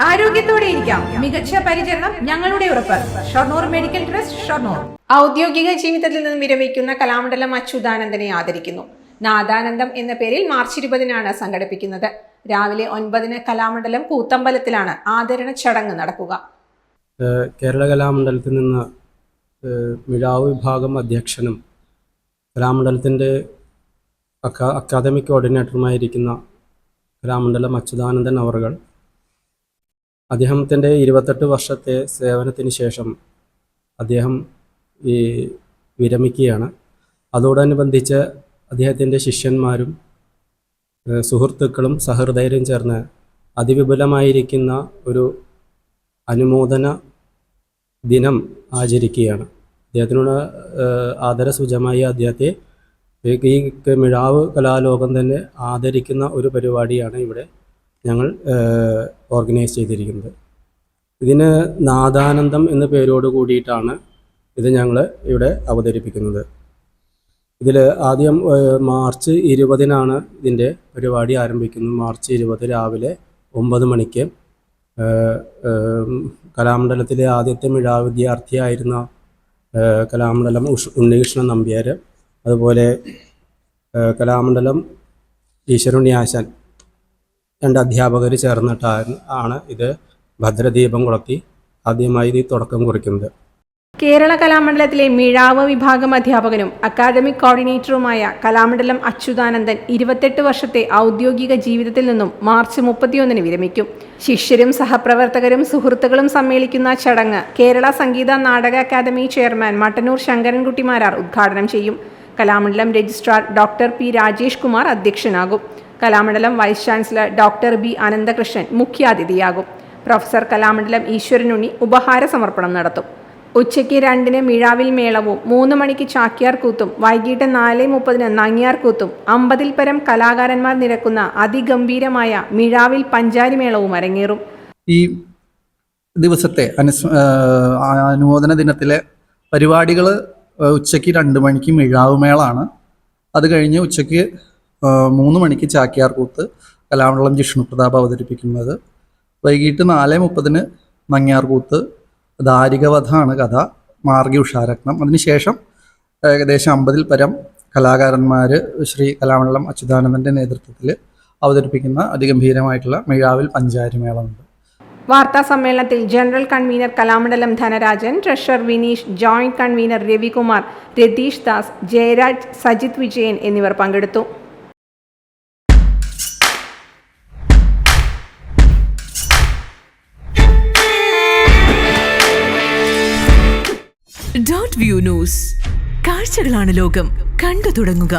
ആരോഗ്യത്തോടെ ഇരിക്കാം. മികച്ച പരിചരണം ഞങ്ങളുടെ ഉറപ്പ്. Shoranur medical trust, Shoranur. ഔദ്യോഗിക ജീവിതത്തിൽ നിന്നും വിരമിക്കുന്ന കലാമണ്ഡലം അച്യുതാനന്ദനെ ആദരിക്കുന്നു. നാദാനന്ദം എന്ന പേരിൽ മാർച്ച് 20-നാണ് സംഘടിപ്പിക്കുന്നത്. രാവിലെ 9-ന് കലാമണ്ഡലം കൂത്തമ്പലത്തിലാണ് ആദരണ ചടങ്ങ് നടക്കുക. കേരള കലാമണ്ഡലത്തിൽ നിന്ന് മിഴാവ് വിഭാഗം അധ്യക്ഷനും കലാമണ്ഡലത്തിൻ്റെ അക്കാദമിക് കോർഡിനേറ്ററുമായിരിക്കുന്ന കലാമണ്ഡലം അച്യുതാനന്ദൻ അവർകൾ അദ്ദേഹത്തിൻ്റെ 28 വർഷത്തെ സേവനത്തിന് ശേഷം അദ്ദേഹം വിരമിക്കുകയാണ്. അതോടനുബന്ധിച്ച് അദ്ദേഹത്തിൻ്റെ ശിഷ്യന്മാരും സുഹൃത്തുക്കളും സഹൃദയരും ചേർന്ന് അതിവിപുലമായിരിക്കുന്ന ഒരു അനുമോദന ദിനം ആചരിക്കുകയാണ്. അദ്ദേഹത്തിനോട് ആദരസൂചകമായി അദ്ദേഹത്തെ ഈ മിഴാവ് കലാലോകം തന്നെ ആദരിക്കുന്ന ഒരു പരിപാടിയാണ് ഇവിടെ ഞങ്ങൾ ഓർഗനൈസ് ചെയ്തിരിക്കുന്നത്. ഇതിന് നാദാനന്ദം എന്ന പേരോട് കൂടിയിട്ടാണ് ഇത് ഞങ്ങൾ ഇവിടെ അവതരിപ്പിക്കുന്നത്. ഇതിൽ ആദ്യം മാർച്ച് 20-നാണ് ഇതിൻ്റെ പരിപാടി ആരംഭിക്കുന്നത്. മാർച്ച് 20 രാവിലെ 9 മണിക്ക് കലാമണ്ഡലത്തിലെ ആദ്യത്തെ മിഴാവ് വിദ്യാർത്ഥിയായിരുന്ന കലാമണ്ഡലം ഉണ്ണികൃഷ്ണൻ നമ്പ്യാർ, അതുപോലെ കലാമണ്ഡലം ഈശ്വരുണ്ണിയാശാൻ 2 അധ്യാപകർ ചേർന്നിട്ടാണ് ഇത് ഭദ്രദീപം കൊളുത്തി ആദ്യമായി ഇത് തുടക്കം കുറിക്കുന്നത്. കേരള കലാമണ്ഡലത്തിലെ മിഴാവ് വിഭാഗം അധ്യാപകനും അക്കാദമിക് കോർഡിനേറ്ററുമായ കലാമണ്ഡലം അച്യുതാനന്ദൻ 28 വർഷത്തെ ഔദ്യോഗിക ജീവിതത്തിൽ നിന്നും മാർച്ച് 31-ന് വിരമിക്കും. ശിഷ്യരും സഹപ്രവർത്തകരും സുഹൃത്തുക്കളും സമ്മേളിക്കുന്ന ചടങ്ങ് കേരള സംഗീത നാടക അക്കാദമി ചെയർമാൻ മട്ടന്നൂർ ശങ്കരൻകുട്ടി മാരാർ ഉദ്ഘാടനം ചെയ്യും. Kalamandalam registrar doctor P Rajesh Kumar അധ്യക്ഷനാകും. Kalamandalam vice chancellor doctor B Ananthakrishnan മുഖ്യാതിഥിയാകും. പ്രൊഫസർ കലാമണ്ഡലം ഈശ്വരനുണ്ണി ഉപഹാര സമർപ്പണം നടത്തും. ഉച്ചയ്ക്ക് 2-ന് മിഴാവിൽ മേളവും 3 മണിക്ക് ചാക്യാർ കൂത്തും വൈകിട്ട് 4:30-ന് നങ്ങ്യാർ കൂത്തും 50-ൽ പരം കലാകാരന്മാർ നിരക്കുന്ന അതിഗംഭീരമായ മിഴാവിൽ പഞ്ചാരി മേളവും അരങ്ങേറും. ഈ ദിവസത്തെ അനുമോദന ദിനത്തിലെ പരിപാടികൾ ഉച്ചയ്ക്ക് 2 മണിക്ക് മിഴാവ് മേളാണ്. അത് കഴിഞ്ഞ് ഉച്ചയ്ക്ക് 3 മണിക്ക് ചാക്യാർ കൂത്ത് കലാമണ്ഡലം ജിഷ്ണു പ്രതാപ് അവതരിപ്പിക്കുന്നത്. വൈകിട്ട് 4:30-ന് നങ്ങ്യാർ കൂത്ത്, ദാരികവധാണ് കഥ, മാർഗി ഉഷാരത്നം. അതിനുശേഷം ഏകദേശം 50-ൽ പരം കലാകാരന്മാർ ശ്രീ കലാമണ്ഡലം അച്യുതാനന്ദൻ്റെ നേതൃത്വത്തിൽ അവതരിപ്പിക്കുന്ന അതിഗംഭീരമായിട്ടുള്ള മിഴാവിൽ പഞ്ചാരി മേളമുണ്ട്. വാർത്താ സമ്മേളനത്തിൽ general convener Kalamandalam Dhanarajan, treasurer Vineesh, joint convener Ravikumar, Ratheesh Das, Jayaraj, Sajith Vijayan എന്നിവർ പങ്കെടുത്തു. Dot view news. കാഴ്ചകളാണ് ലോകം. കണ്ടു തുടങ്ങുക.